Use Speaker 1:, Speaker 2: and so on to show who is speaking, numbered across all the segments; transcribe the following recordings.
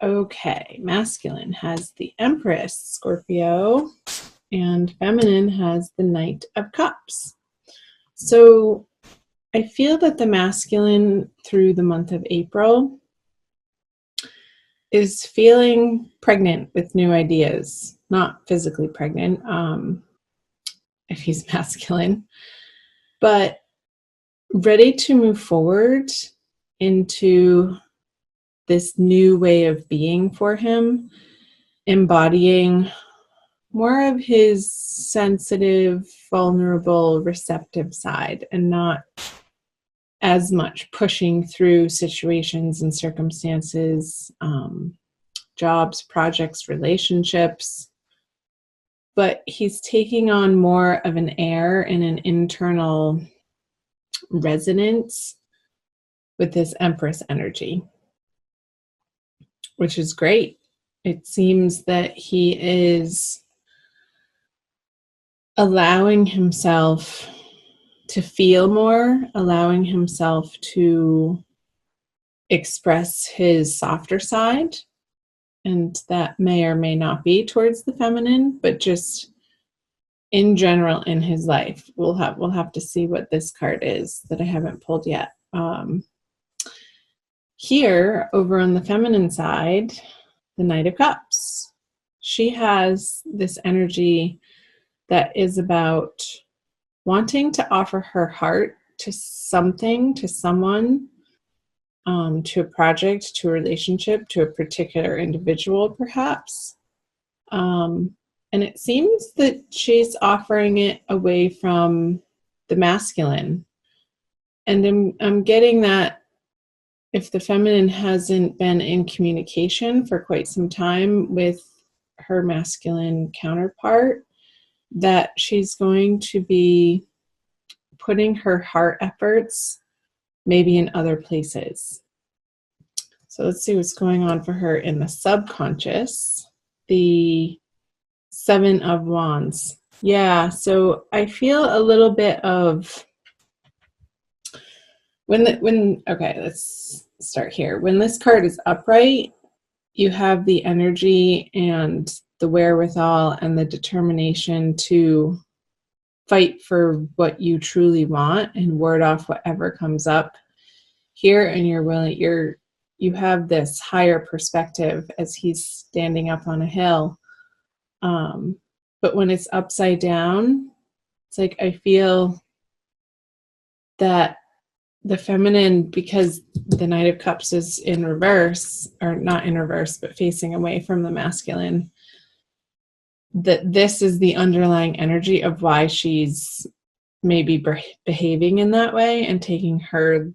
Speaker 1: Okay, masculine has the Empress, Scorpio, and feminine has the Knight of Cups. So I feel that the masculine through the month of April is feeling pregnant with new ideas, not physically pregnant, if he's masculine, but ready to move forward into this new way of being for him, embodying more of his sensitive, vulnerable, receptive side, and not as much pushing through situations and circumstances, jobs, projects, relationships. But he's taking on more of an air and an internal resonance with this Empress energy, which is great. It seems that he is allowing himself to feel more, allowing himself to express his softer side. And that may or may not be towards the feminine, but just in general in his life. We'll have to see what this card is that I haven't pulled yet. Here, over on the feminine side, the Knight of Cups. She has this energy that is about wanting to offer her heart to something, to someone, to a project, to a relationship, to a particular individual, perhaps. And it seems that she's offering it away from the masculine. And I'm getting that if the feminine hasn't been in communication for quite some time with her masculine counterpart, that she's going to be putting her heart efforts maybe in other places. So let's see what's going on for her in the subconscious. The Seven of Wands. Yeah, so I feel a little bit of okay, let's start here. When this card is upright, you have the energy and the wherewithal and the determination to fight for what you truly want and ward off whatever comes up here, and you have this higher perspective as he's standing up on a hill. But when it's upside down, it's like I feel that the feminine, because the Knight of Cups is in reverse, or not in reverse, but facing away from the masculine, that this is the underlying energy of why she's maybe behaving in that way and taking her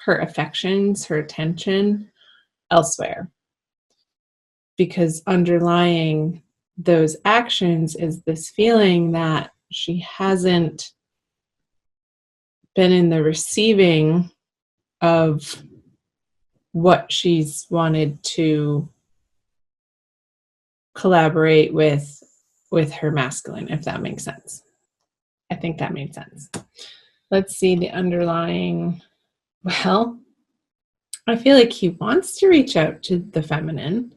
Speaker 1: affections, her attention elsewhere. Because underlying those actions is this feeling that she hasn't been in the receiving of what she's wanted to collaborate with her masculine, if that makes sense. I think that made sense. Let's see the underlying. Well, I feel like he wants to reach out to the feminine,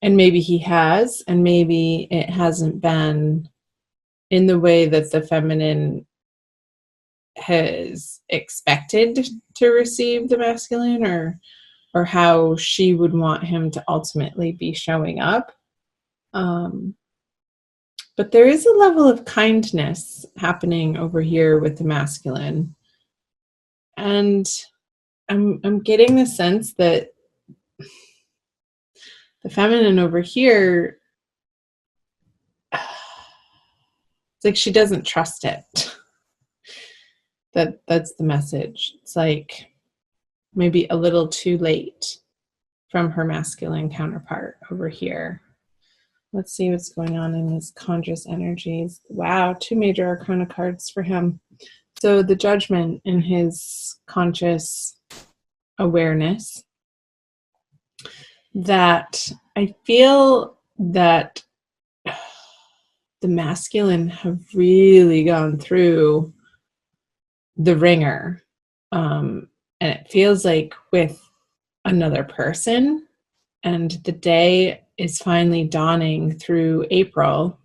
Speaker 1: and maybe he has, and maybe it hasn't been in the way that the feminine has expected to receive the masculine, or how she would want him to ultimately be showing up. But there is a level of kindness happening over here with the masculine. And I'm getting the sense that the feminine over here, it's like she doesn't trust it. That's the message. It's like maybe a little too late from her masculine counterpart over here. Let's see what's going on in his conscious energies. Wow, 2 major arcana cards for him. So the Judgment in his conscious awareness, that I feel that the masculine have really gone through the ringer. And it feels like with another person, And the day is finally dawning through April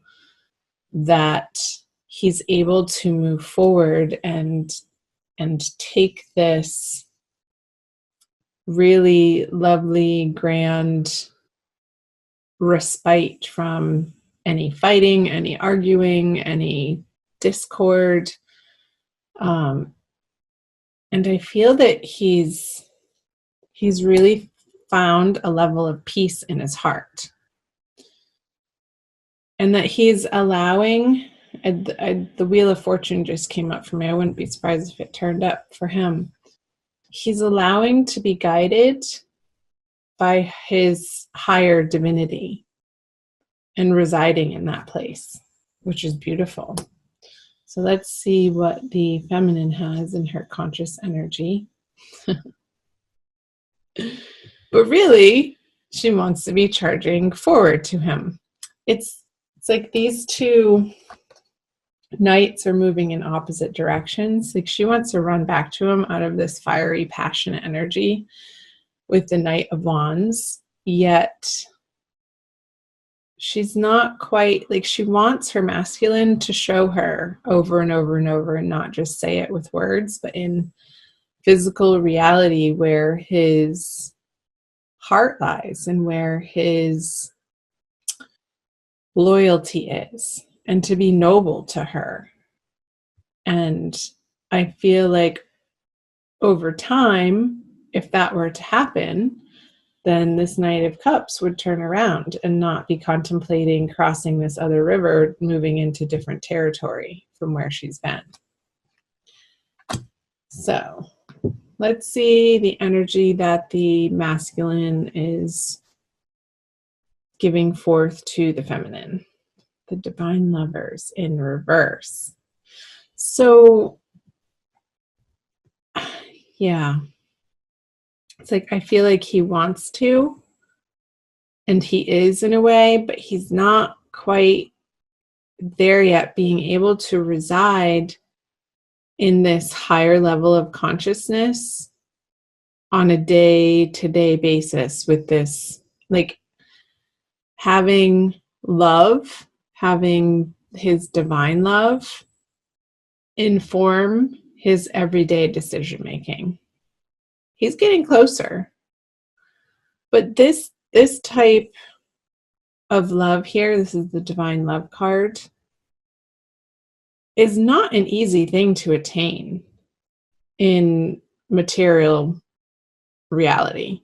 Speaker 1: that he's able to move forward and take this really lovely, grand respite from any fighting, any arguing, any discord. And I feel that he's really found a level of peace in his heart, and that he's allowing, the Wheel of Fortune just came up for me. I wouldn't be surprised if it turned up for him. He's allowing to be guided by his higher divinity and residing in that place, which is beautiful. So let's see what the feminine has in her conscious energy. But really, she wants to be charging forward to him. It's like these two knights are moving in opposite directions. Like she wants to run back to him out of this fiery, passionate energy with the Knight of Wands, yet she's not quite, like, she wants her masculine to show her over and over and over, and not just say it with words, but in physical reality where his heart lies and where his loyalty is, and to be noble to her. And I feel like over time, if that were to happen, then this Knight of Cups would turn around and not be contemplating crossing this other river, moving into different territory from where she's been. So let's see the energy that the masculine is giving forth to the feminine. The Divine Lovers in reverse. So, yeah. It's like, I feel like he wants to, and he is in a way, but he's not quite there yet, being able to reside in this higher level of consciousness on a day-to-day basis with this, like, having love, having his divine love inform his everyday decision-making. He's getting closer. But this type of love here, this is the Divine Love card, is not an easy thing to attain in material reality.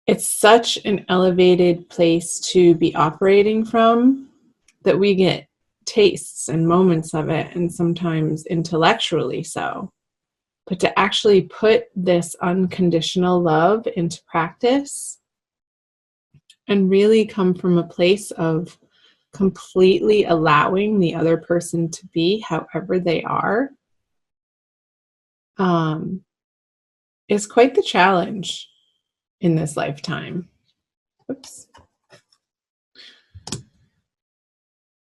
Speaker 1: It's such an elevated place to be operating from that we get tastes and moments of it, and sometimes intellectually so. But to actually put this unconditional love into practice and really come from a place of completely allowing the other person to be however they are, is quite the challenge in this lifetime. Oops.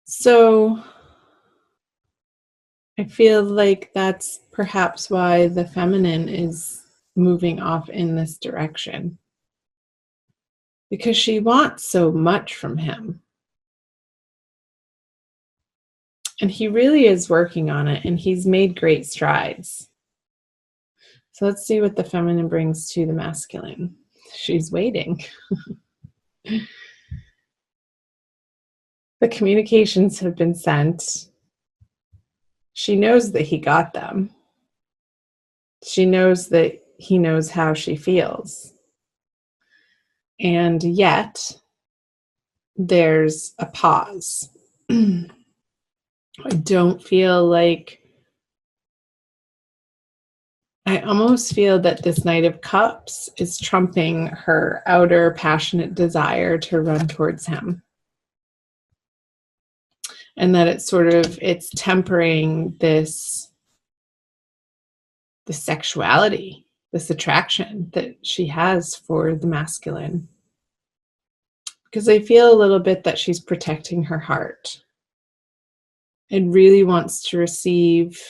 Speaker 1: So I feel like that's perhaps why the feminine is moving off in this direction, because she wants so much from him. And he really is working on it, and he's made great strides. So let's see what the feminine brings to the masculine. She's waiting. The communications have been sent. She knows that he got them. She knows that he knows how she feels. And yet, there's a pause. I don't feel like, I almost feel that this Knight of Cups is trumping her outer passionate desire to run towards him. And that it's tempering this sexuality, this attraction that she has for the masculine. Because I feel a little bit that she's protecting her heart and really wants to receive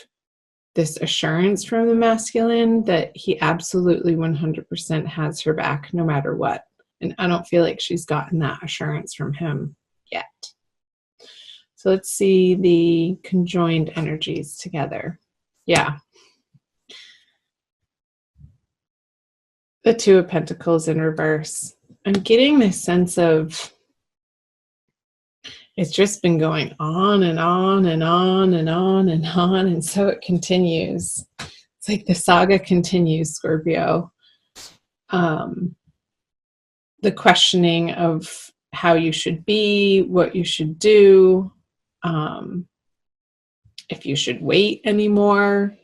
Speaker 1: this assurance from the masculine that he absolutely 100% has her back no matter what. And I don't feel like she's gotten that assurance from him yet. So let's see the conjoined energies together. Yeah. The Two of Pentacles in reverse. I'm getting this sense of it's just been going on and on and on and on and on. And so it continues. It's like the saga continues, Scorpio. The questioning of how you should be, what you should do, if you should wait anymore.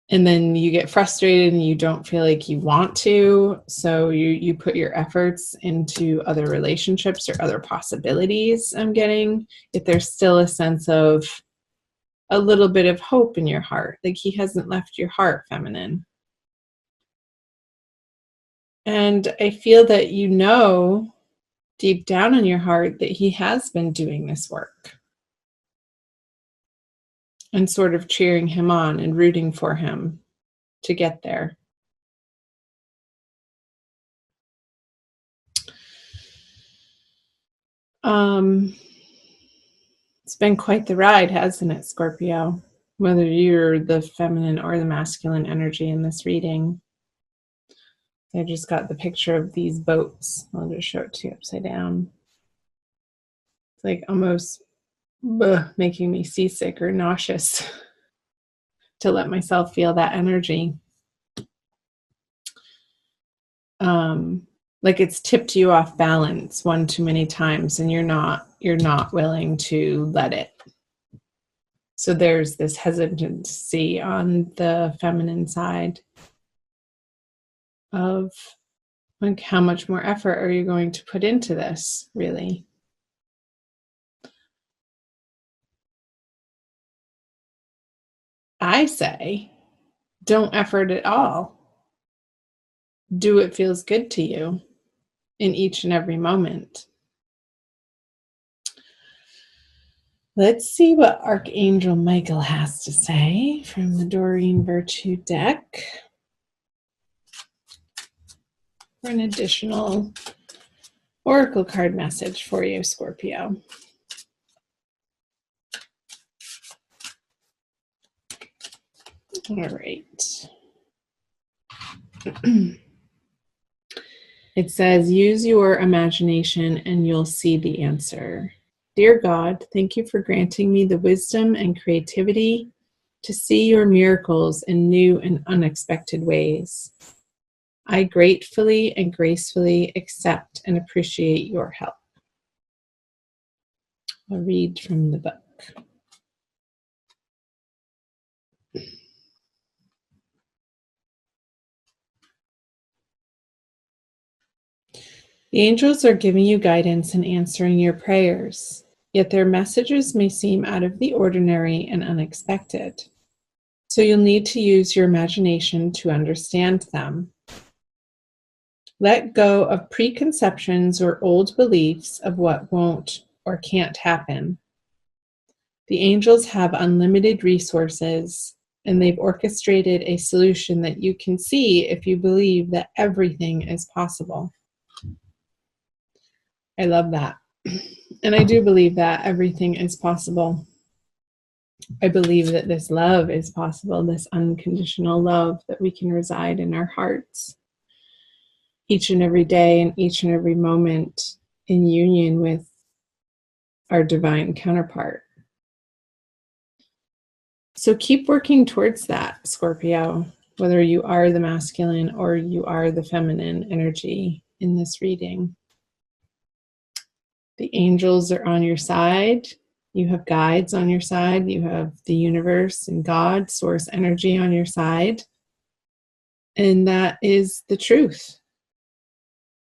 Speaker 1: And then you get frustrated and you don't feel like you want to. So you put your efforts into other relationships or other possibilities, I'm getting. If there's still a sense of a little bit of hope in your heart, like he hasn't left your heart, feminine. And I feel that you know deep down in your heart that he has been doing this work and sort of cheering him on and rooting for him to get there. It's been quite the ride, hasn't it, Scorpio? Whether you're the feminine or the masculine energy in this reading. I just got the picture of these boats. I'll just show it to you upside down. It's like almost making me seasick or nauseous to let myself feel that energy. Like it's tipped you off balance one too many times and you're not willing to let it. So there's this hesitancy on the feminine side of like, how much more effort are you going to put into this, really? I say, don't effort at all. Do what feels good to you in each and every moment. Let's see what Archangel Michael has to say from the Doreen Virtue deck for an additional oracle card message for you, Scorpio. All right. It says, use your imagination and you'll see the answer. Dear God, thank you for granting me the wisdom and creativity to see your miracles in new and unexpected ways. I gratefully and gracefully accept and appreciate your help. I'll read from the book. The angels are giving you guidance and answering your prayers, yet their messages may seem out of the ordinary and unexpected. So you'll need to use your imagination to understand them. Let go of preconceptions or old beliefs of what won't or can't happen. The angels have unlimited resources, and they've orchestrated a solution that you can see if you believe that everything is possible. I love that. And I do believe that everything is possible. I believe that this love is possible, this unconditional love that we can reside in our hearts each and every day and each and every moment in union with our divine counterpart. So keep working towards that, Scorpio, whether you are the masculine or you are the feminine energy in this reading. The angels are on your side. You have guides on your side. You have the universe and God, source energy on your side. And that is the truth.